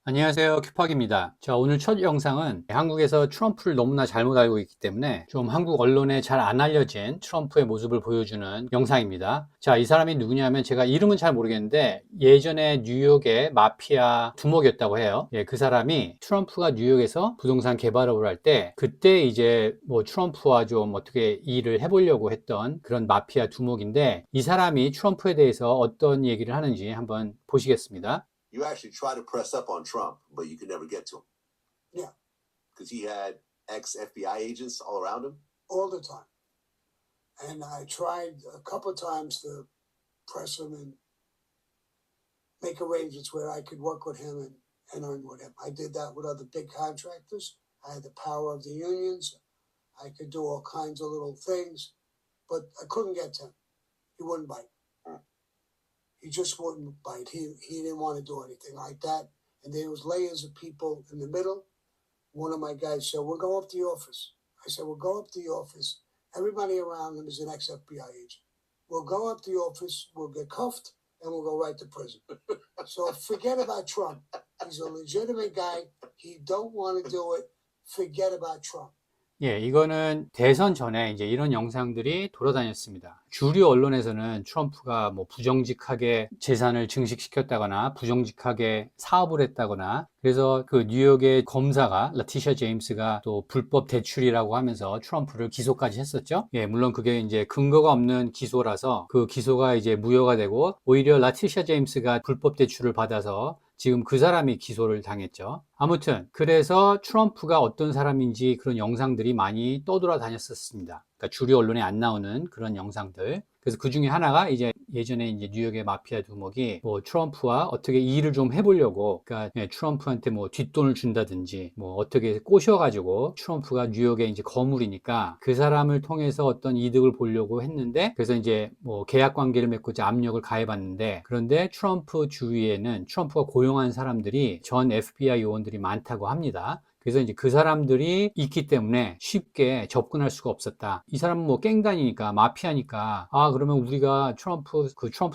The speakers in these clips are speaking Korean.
안녕하세요. 큐팍입니다. 자, 오늘 첫 영상은 한국에서 트럼프를 너무나 잘못 알고 있기 때문에 좀 한국 언론에 잘 안 알려진 트럼프의 모습을 보여주는 영상입니다. 자, 이 사람이 누구냐면 제가 이름은 잘 모르겠는데 예전에 뉴욕의 마피아 두목이었다고 해요. 예, 그 사람이 트럼프가 뉴욕에서 부동산 개발업을 할 때 그때 이제 뭐 트럼프와 좀 어떻게 일을 해보려고 했던 그런 마피아 두목인데 이 사람이 트럼프에 대해서 어떤 얘기를 하는지 한번 보시겠습니다. You actually try to press up on Trump, but you could never get to him. Yeah, Because he had ex FBI agents all around him. all the time. And I tried a couple of times to press him and make arrangements where I could work with him and earn with him. I did that with other big contractors. I had the power of the unions. I could do all kinds of little things, but I couldn't get to him. He wouldn't bite. He just wouldn't bite. He didn't want to do anything like that. And there was layers of people in the middle. One of my guys said, "We'll go up to the office." I said, "We'll go up to the office. Everybody around him is an ex-FBI agent. We'll go up to the office, we'll get cuffed, and we'll go right to prison." So forget about Trump. He's a legitimate guy. He don't want to do it. Forget about Trump. 예, 이거는 대선 전에 이제 이런 영상들이 돌아다녔습니다. 주류 언론에서는 트럼프가 뭐 부정직하게 재산을 증식시켰다거나 부정직하게 사업을 했다거나 그래서 그 뉴욕의 검사가 라티샤 제임스가 또 불법 대출이라고 하면서 트럼프를 기소까지 했었죠. 예, 물론 그게 이제 근거가 없는 기소라서 그 기소가 이제 무효가 되고 오히려 라티샤 제임스가 불법 대출을 받아서 지금 그 사람이 기소를 당했죠. 아무튼 그래서 트럼프가 어떤 사람인지 그런 영상들이 많이 떠돌아다녔었습니다. 그러니까 주류 언론에 안 나오는 그런 영상들. 그래서 그 중에 하나가 이제 예전에 이제 뉴욕의 마피아 두목이 뭐 트럼프와 어떻게 일을 좀 해보려고 그러니까 트럼프한테 뭐 뒷돈을 준다든지 뭐 어떻게 꼬셔가지고 트럼프가 뉴욕의 이제 거물이니까 그 사람을 통해서 어떤 이득을 보려고 했는데 그래서 이제 뭐 계약 관계를 맺고자 압력을 가해봤는데 그런데 트럼프 주위에는 트럼프가 고용한 사람들이 전 FBI 요원들이 많다고 합니다. 그래서 이제 그 사람들이 있기 때문에 쉽게 접근할 수가 없었다. 이 사람은 뭐 갱단이니까 마피아니까 그러면 우리가 트럼프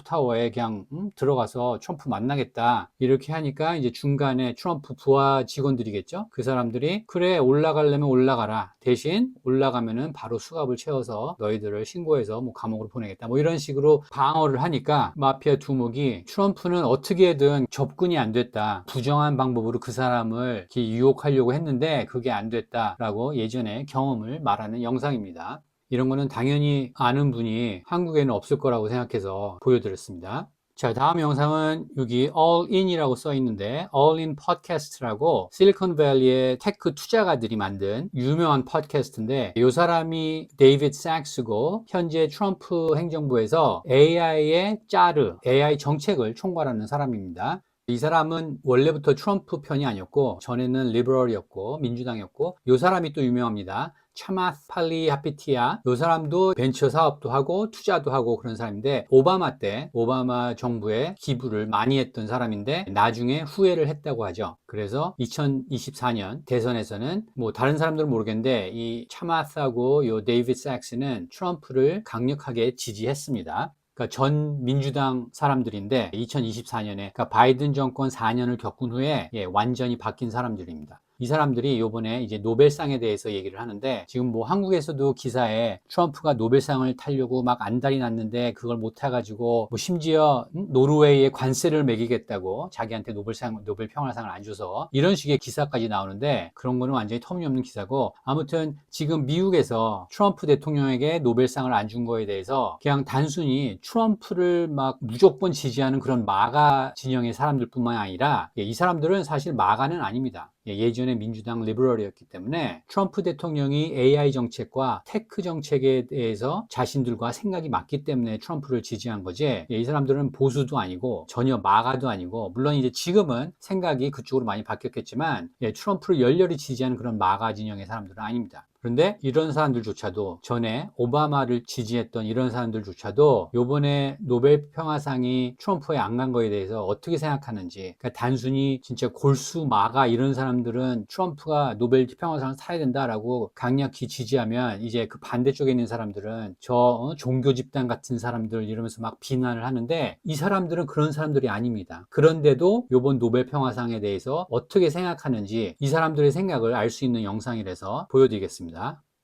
타워에 그냥 들어가서 트럼프 만나겠다 이렇게 하니까 이제 중간에 트럼프 부하 직원들이겠죠. 그 사람들이 그래 올라가려면 올라가라. 대신 올라가면은 바로 수갑을 채워서 너희들을 신고해서 뭐 감옥으로 보내겠다. 뭐 이런 식으로 방어를 하니까 마피아 두목이 트럼프는 어떻게든 접근이 안 됐다. 부정한 방법으로 그 사람을 이렇게 유혹하려고 했는데 그게 안 됐다라고 예전에 경험을 말하는 영상입니다. 이런 거는 당연히 아는 분이 한국에는 없을 거라고 생각해서 보여드렸습니다. 자, 다음 영상은 여기 All In이라고 써 있는데 All In 팟캐스트라고 실리콘밸리의 테크 투자가들이 만든 유명한 팟캐스트인데 이 사람이 데이비드 삭스고 현재 트럼프 행정부에서 AI의 짜르, AI 정책을 총괄하는 사람입니다. 이 사람은 원래부터 트럼프 편이 아니었고 전에는 리버럴이었고 민주당이었고 이 사람이 또 유명합니다. 차마스 팔리하피티아 이 사람도 벤처 사업도 하고 투자도 하고 그런 사람인데 오바마 때 오바마 정부에 기부를 많이 했던 사람인데 나중에 후회를 했다고 하죠. 그래서 2024년 대선에서는 뭐 다른 사람들은 모르겠는데 이 차마스하고 이 데이비드 삭스는 트럼프를 강력하게 지지했습니다. 그러니까 전 민주당 사람들인데 2024년에 그러니까 바이든 정권 4년을 겪은 후에 완전히 바뀐 사람들입니다. 이 사람들이 요번에 이제 노벨상에 대해서 얘기를 하는데 지금 뭐 한국에서도 기사에 트럼프가 노벨상을 타려고 막 안달이 났는데 그걸 못 타가지고 뭐 심지어 노르웨이에 관세를 매기겠다고 자기한테 노벨 평화상을 안 줘서 이런 식의 기사까지 나오는데 그런 거는 완전히 터무니없는 기사고 아무튼 지금 미국에서 트럼프 대통령에게 노벨상을 안 준 거에 대해서 그냥 단순히 트럼프를 막 무조건 지지하는 그런 마가 진영의 사람들 뿐만 아니라 이 사람들은 사실 마가는 아닙니다. 예전에 민주당 리버럴이었기 때문에 트럼프 대통령이 AI 정책과 테크 정책에 대해서 자신들과 생각이 맞기 때문에 트럼프를 지지한 거지 이 사람들은 보수도 아니고 전혀 마가도 아니고 물론 이제 지금은 생각이 그쪽으로 많이 바뀌었겠지만 트럼프를 열렬히 지지하는 그런 마가 진영의 사람들은 아닙니다. 그런데 이런 사람들조차도 전에 오바마를 지지했던 이런 사람들조차도 요번에 노벨 평화상이 트럼프에 안 간 거에 대해서 어떻게 생각하는지, 그러니까 단순히 진짜 골수 마가 이런 사람들은 트럼프가 노벨 평화상을 타야 된다라고 강력히 지지하면 이제 그 반대쪽에 있는 사람들은 저 종교 집단 같은 사람들 이러면서 막 비난을 하는데, 이 사람들은 그런 사람들이 아닙니다. 그런데도 요번 노벨 평화상에 대해서 어떻게 생각하는지 이 사람들의 생각을 알 수 있는 영상이라서 보여드리겠습니다.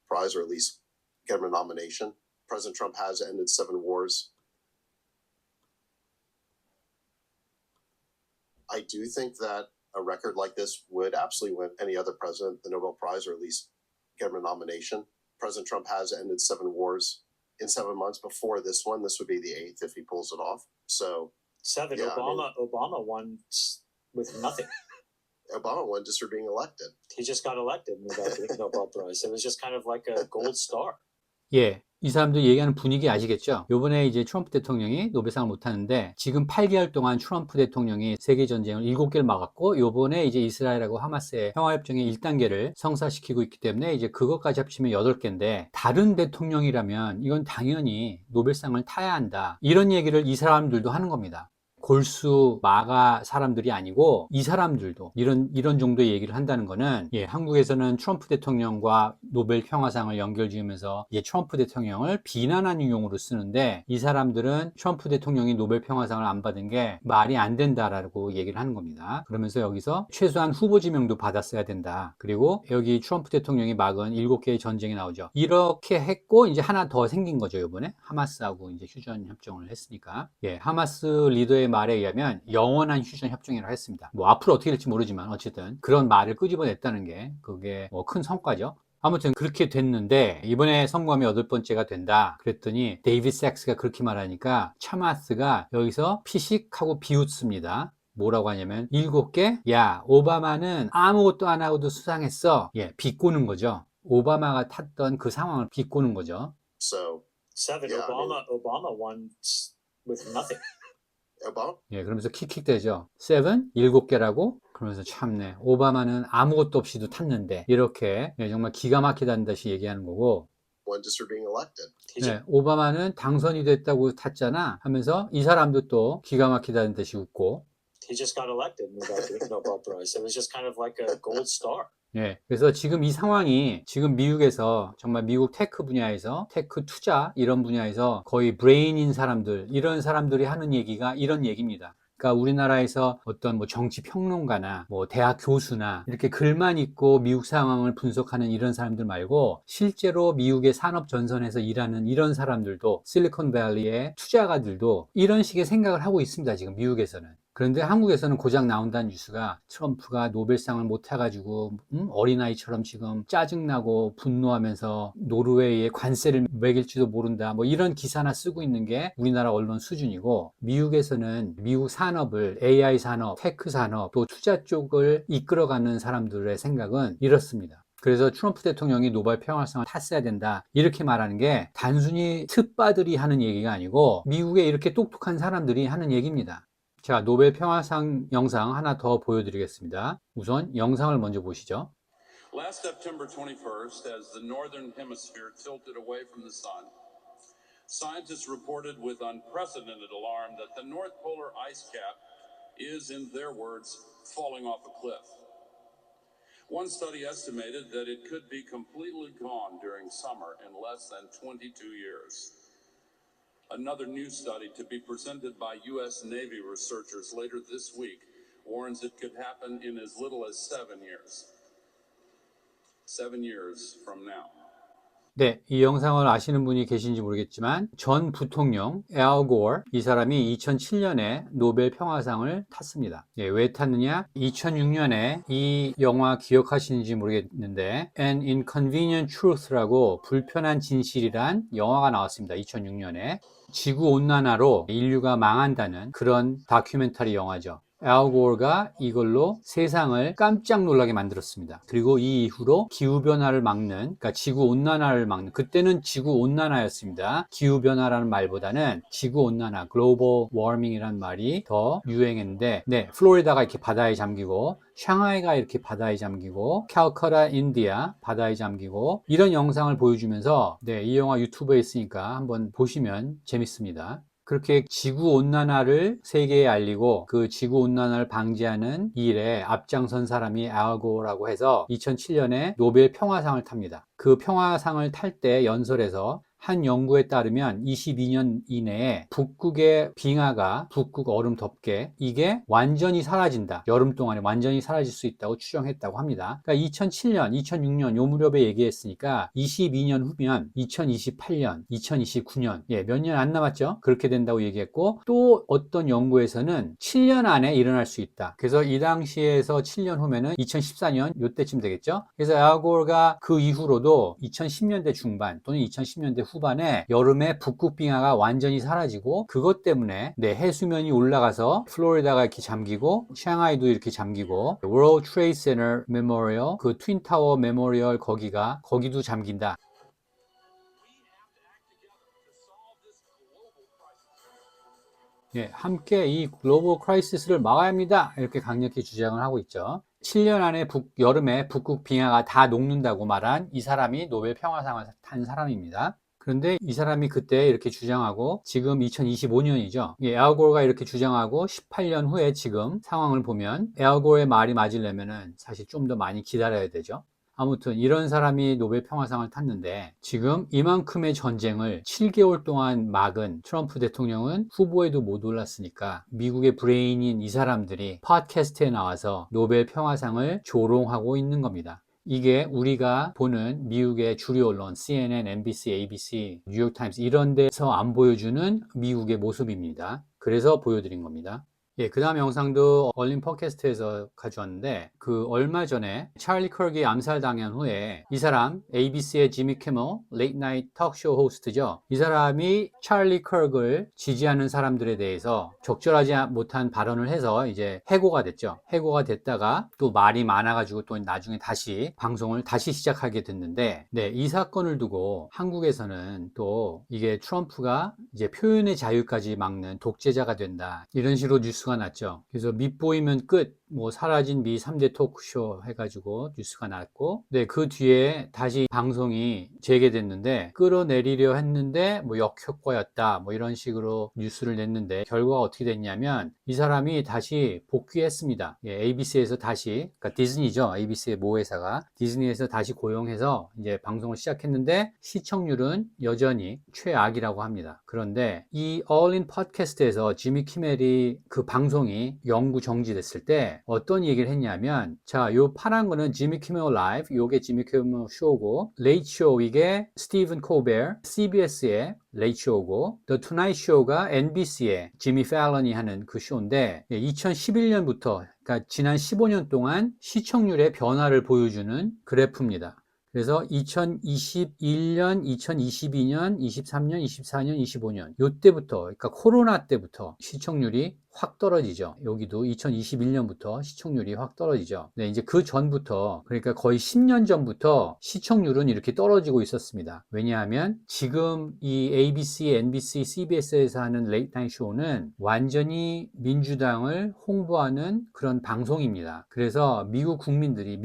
Prize or at least get him a nomination. President Trump has ended 7 wars. I do think that a record like this would absolutely win any other president the Nobel Prize or at least get him a nomination. President Trump has ended 7 wars in 7 months. Before this one, this would be the 8th if he pulls it off. So Seven. Yeah, Obama won with nothing. Obama won just for being elected. He just got elected without the Nobel Prize. It was just kind of like a gold star. 예, 이 사람들 얘기하는 분위기 아시겠죠? 요번에 이제 트럼프 대통령이 노벨상을 못 타는데, 지금 8개월 동안 트럼프 대통령이 세계전쟁을 7개를 막았고, 요번에 이제 이스라엘하고 하마스의 평화협정의 1단계를 성사시키고 있기 때문에 이제 그것까지 합치면 8개인데, 다른 대통령이라면 이건 당연히 노벨상을 타야 한다, 이런 얘기를 이 사람들도 하는 겁니다. 골수 마가 사람들이 아니고 이 사람들도 이런 정도의 얘기를 한다는 거는, 예, 한국에서는 트럼프 대통령과 노벨 평화상을 연결 지으면서 트럼프 대통령을 비난하는 용어로 쓰는데, 이 사람들은 트럼프 대통령이 노벨 평화상을 안 받은 게 말이 안 된다라고 얘기를 하는 겁니다. 그러면서 여기서 최소한 후보 지명도 받았어야 된다. 그리고 여기 트럼프 대통령이 막은 7개의 전쟁이 나오죠. 이렇게 했고 이제 하나 더 생긴 거죠. 이번에 하마스하고 이제 휴전 협정을 했으니까. 예, 하마스 리더의 말에 의하면 영원한 휴전 협정이라고 했습니다. 뭐 앞으로 어떻게 될지 모르지만 어쨌든 그런 말을 끄집어냈다는 게 그게 뭐 큰 성과죠. 아무튼 그렇게 됐는데, 이번에 성공하면 8번째가 된다 그랬더니 데이비드 삭스가 그렇게 말하니까 차마스가 여기서 피식하고 비웃습니다. 뭐라고 하냐면 7개? 야, 오바마는 아무것도 안 하고도 수상했어. 예, 비꼬는 거죠. 오바마가 탔던 그 상황을 비꼬는 거죠. So Seven. Yeah, Obama won with nothing. Obama 예, 그러면서 킥킥대죠. 7개라고? 그러면서 참네, 오바마는 아무것도 없이도 탔는데, 이렇게 정말 기가 막히다는 듯이 얘기하는 거고, won just for being elected. He just, 오바마는 당선이 됐다고 탔잖아 하면서 이 사람도 또 기가 막히다는 듯이 웃고, he just got elected without the Nobel Prize. It was just kind of like a gold star. 예, 그래서 지금 이 상황이 지금 미국에서 정말 미국 테크 분야에서, 테크 투자 이런 분야에서 거의 브레인인 사람들, 이런 사람들이 하는 얘기가 이런 얘기입니다. 그러니까 우리나라에서 어떤 뭐 정치 평론가나 뭐 대학 교수나 이렇게 글만 읽고 미국 상황을 분석하는 이런 사람들 말고, 실제로 미국의 산업 전선에서 일하는 이런 사람들도, 실리콘밸리의 투자가들도 이런 식의 생각을 하고 있습니다. 지금 미국에서는. 그런데 한국에서는 고작 나온다는 뉴스가 트럼프가 노벨상을 못 타가지고 어린아이처럼 지금 짜증나고 분노하면서 노르웨이에 관세를 매길지도 모른다, 뭐 이런 기사나 쓰고 있는 게 우리나라 언론 수준이고, 미국에서는 미국 산업을, AI 산업, 테크 산업, 또 투자 쪽을 이끌어가는 사람들의 생각은 이렇습니다. 그래서 트럼프 대통령이 노벨 평화상을 탔어야 된다 이렇게 말하는 게 단순히 특바들이 하는 얘기가 아니고 미국에 이렇게 똑똑한 사람들이 하는 얘기입니다. 자, 노벨 평화상 영상 하나 더 보여드리겠습니다. 우선 영상을 먼저 보시죠. Last September 21st, as the northern hemisphere tilted away from the sun, scientists reported with unprecedented alarm that the North Polar ice cap is, in their words, falling off a cliff. One study estimated that it could be completely gone during summer in less than 22 years. Another new study to be presented by U.S. Navy researchers later this week warns it could happen in as little as 7 years. 7 years from now. 네, 이 영상을 아시는 분이 계신지 모르겠지만 전 부통령 알 고어, 이 사람이 2007년에 노벨 평화상을 탔습니다. 예, 왜 탔느냐? 2006년에 이 영화 기억하시는지 모르겠는데 An Inconvenient Truth라고, 불편한 진실이란 영화가 나왔습니다. 2006년에 지구온난화로 인류가 망한다는 그런 다큐멘터리 영화죠. 알 고어가 이걸로 세상을 깜짝 놀라게 만들었습니다. 그리고 이 이후로 기후변화를 막는, 그러니까 지구온난화를 막는, 그때는 지구온난화였습니다. 기후변화라는 말보다는 지구온난화, 글로벌 워밍이라는 말이 더 유행했는데, 네, 플로리다가 이렇게 바다에 잠기고, 샹하이가 이렇게 바다에 잠기고, 캘커타, 인디아 바다에 잠기고, 이런 영상을 보여주면서, 네, 이 영화 유튜브에 있으니까 한번 보시면 재밌습니다. 그렇게 지구온난화를 세계에 알리고 그 지구온난화를 방지하는 일에 앞장선 사람이 알 고어라고 해서 2007년에 노벨 평화상을 탑니다. 그 평화상을 탈 때 연설에서 한 연구에 따르면 22년 이내에 북극의 빙하가 북극 얼음 덮개 이게 완전히 사라진다. 여름 동안에 완전히 사라질 수 있다고 추정했다고 합니다. 그러니까 2007년, 2006년 요 무렵에 얘기했으니까 22년 후면 2028년, 2029년 몇 년 안 남았죠. 그렇게 된다고 얘기했고 또 어떤 연구에서는 7년 안에 일어날 수 있다. 그래서 이 당시에서 7년 후면은 2014년 요때쯤 되겠죠. 그래서 알 고어가 그 이후로도 2010년대 중반 또는 2010년대 후반에 여름에 북극 빙하가 완전히 사라지고 그것 때문에 해수면이 올라가서 플로리다가 이렇게 잠기고 샹하이도 이렇게 잠기고 World Trade Center Memorial 그 트윈타워 메모리얼 거기도 잠긴다. 함께 이 글로벌 크라이시스를 막아야 합니다. 이렇게 강력히 주장을 하고 있죠. 7년 안에 여름에 북극 빙하가 다 녹는다고 말한 이 사람이 노벨 평화상을 탄 사람입니다. 그런데 이 사람이 그때 이렇게 주장하고 지금 2025년이죠. 알 고어가 이렇게 주장하고 18년 후에 지금 상황을 보면 알 고어의 말이 맞으려면은 사실 좀 더 많이 기다려야 되죠. 아무튼 이런 사람이 노벨 평화상을 탔는데 지금 이만큼의 전쟁을 7개월 동안 막은 트럼프 대통령은 후보에도 못 올랐으니까 미국의 브레인인 이 사람들이 팟캐스트에 나와서 노벨 평화상을 조롱하고 있는 겁니다. 이게 우리가 보는 미국의 주류 언론 CNN, NBC, ABC, 뉴욕타임스 이런 데서 안 보여주는 미국의 모습입니다. 그래서 보여드린 겁니다. 그 다음 영상도 얼린 팟캐스트에서 가져왔는데 그 얼마 전에 찰리 컬기 암살당한 후에 이 사람 ABC의 지미 키멀 레이트 나이트 톡쇼 호스트죠. 이 사람이 찰리 컬을 지지하는 사람들에 대해서 적절하지 못한 발언을 해서 이제 해고가 됐죠. 해고가 됐다가 또 말이 많아가지고 또 나중에 다시 방송을 다시 시작하게 됐는데 이 사건을 두고 한국에서는 또 이게 트럼프가 이제 표현의 자유까지 막는 독재자가 된다 이런 식으로 뉴스가 났죠. 그래서 밑보이면 끝, 사라진 미 3대 토크쇼 해가지고 뉴스가 났고, 그 뒤에 다시 방송이 재개됐는데, 끌어내리려 했는데, 역효과였다, 이런 식으로 뉴스를 냈는데, 결과가 어떻게 됐냐면, 이 사람이 다시 복귀했습니다. ABC에서 다시, 그러니까 디즈니죠. ABC의 모회사가. 디즈니에서 다시 고용해서 이제 방송을 시작했는데, 시청률은 여전히 최악이라고 합니다. 그런데 이 All In 팟캐스트에서 지미 키멜이 그 방송이 영구 정지됐을 때 어떤 얘기를 했냐면 자, 요 파란 거는 지미 키멜 라이브, 요게 지미 키멜 쇼고 레이트 쇼 이게 스티븐 코베어 CBS의 레이트 쇼고 The Tonight Show가 NBC의 지미 팔런이 하는 그 쇼인데 2011년부터 그러니까 지난 15년 동안 시청률의 변화를 보여주는 그래프입니다. 그래서 2021년, 2022년, 23년, 24년, 25년 요때부터 그러니까 코로나 때부터 시청률이 확 떨어지죠. 여기도 2021년부터 시청률이 확 떨어지죠. 이제 그 전부터 그러니까 거의 10년 전부터 시청률은 이렇게 떨어지고 있었습니다. 왜냐하면 지금 이 ABC, NBC, CBS에서 하는 레이트 나이트 쇼는 완전히 민주당을 홍보하는 그런 방송입니다. 그래서 미국 국민들이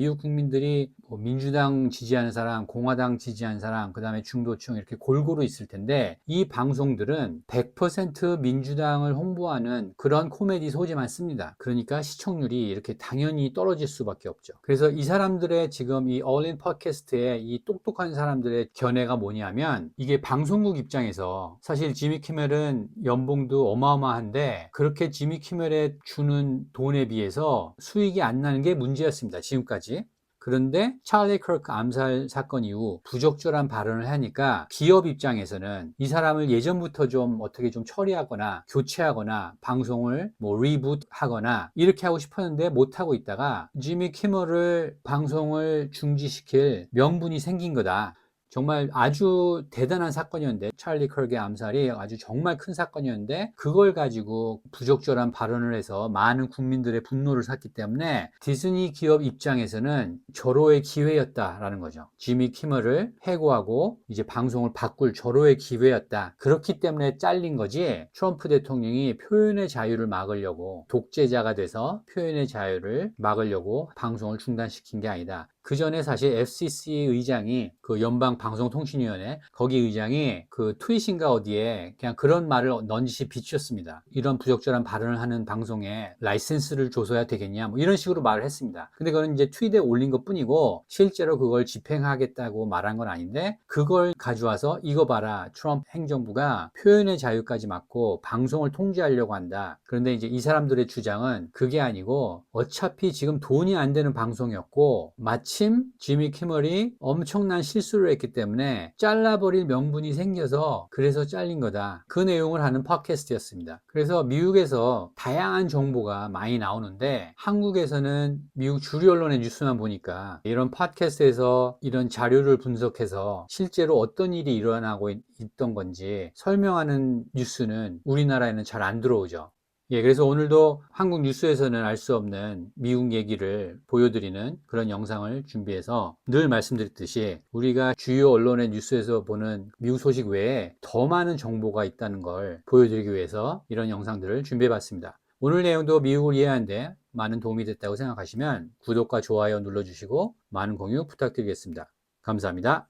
민주당 지지하는 사람, 공화당 지지하는 사람, 그 다음에 중도층 이렇게 골고루 있을 텐데 이 방송들은 100% 민주당을 홍보하는 그런 코미디 소재만 씁니다. 그러니까 시청률이 이렇게 당연히 떨어질 수밖에 없죠. 그래서 이 사람들의 지금 이 얼린 팟캐스트의 이 똑똑한 사람들의 견해가 뭐냐면 이게 방송국 입장에서 사실 지미 키멜은 연봉도 어마어마한데 그렇게 지미 키멜에 주는 돈에 비해서 수익이 안 나는 게 문제였습니다. 지금까지. 그런데 찰리 커크 암살 사건 이후 부적절한 발언을 하니까 기업 입장에서는 이 사람을 예전부터 좀 어떻게 좀 처리하거나 교체하거나 방송을 리부트 하거나 이렇게 하고 싶었는데 못하고 있다가 지미 키멀을 방송을 중지시킬 명분이 생긴 거다. 정말 아주 대단한 사건이었는데, 찰리 컬의 암살이 아주 정말 큰 사건이었는데, 그걸 가지고 부적절한 발언을 해서 많은 국민들의 분노를 샀기 때문에 디즈니 기업 입장에서는 절호의 기회였다라는 거죠. 지미 키멀을 해고하고 이제 방송을 바꿀 절호의 기회였다. 그렇기 때문에 잘린 거지, 트럼프 대통령이 표현의 자유를 막으려고, 독재자가 돼서 표현의 자유를 막으려고 방송을 중단시킨 게 아니다. 그 전에 사실 FCC 의장이, 그 연방방송통신위원회 거기 의장이 그 트윗인가 어디에 그냥 그런 말을 넌지시 비추었습니다. 이런 부적절한 발언을 하는 방송에 라이센스를 줘서야 되겠냐, 뭐 이런 식으로 말을 했습니다. 근데 그건 이제 트윗에 올린 것 뿐이고 실제로 그걸 집행하겠다고 말한 건 아닌데, 그걸 가져와서 이거 봐라, 트럼프 행정부가 표현의 자유까지 막고 방송을 통제하려고 한다. 그런데 이제 이 사람들의 주장은 그게 아니고, 어차피 지금 돈이 안 되는 방송이었고 마침 지미 키멀이 엄청난 실수를 했기 때문에 잘라버릴 명분이 생겨서 그래서 잘린 거다. 그 내용을 하는 팟캐스트였습니다. 그래서 미국에서 다양한 정보가 많이 나오는데, 한국에서는 미국 주류 언론의 뉴스만 보니까 이런 팟캐스트에서 이런 자료를 분석해서 실제로 어떤 일이 일어나고 있던 건지 설명하는 뉴스는 우리나라에는 잘 안 들어오죠. 예, 그래서 오늘도 한국 뉴스에서는 알 수 없는 미국 얘기를 보여드리는 그런 영상을 준비해서, 늘 말씀드렸듯이 우리가 주요 언론의 뉴스에서 보는 미국 소식 외에 더 많은 정보가 있다는 걸 보여드리기 위해서 이런 영상들을 준비해봤습니다. 오늘 내용도 미국을 이해하는데 많은 도움이 됐다고 생각하시면 구독과 좋아요 눌러주시고 많은 공유 부탁드리겠습니다. 감사합니다.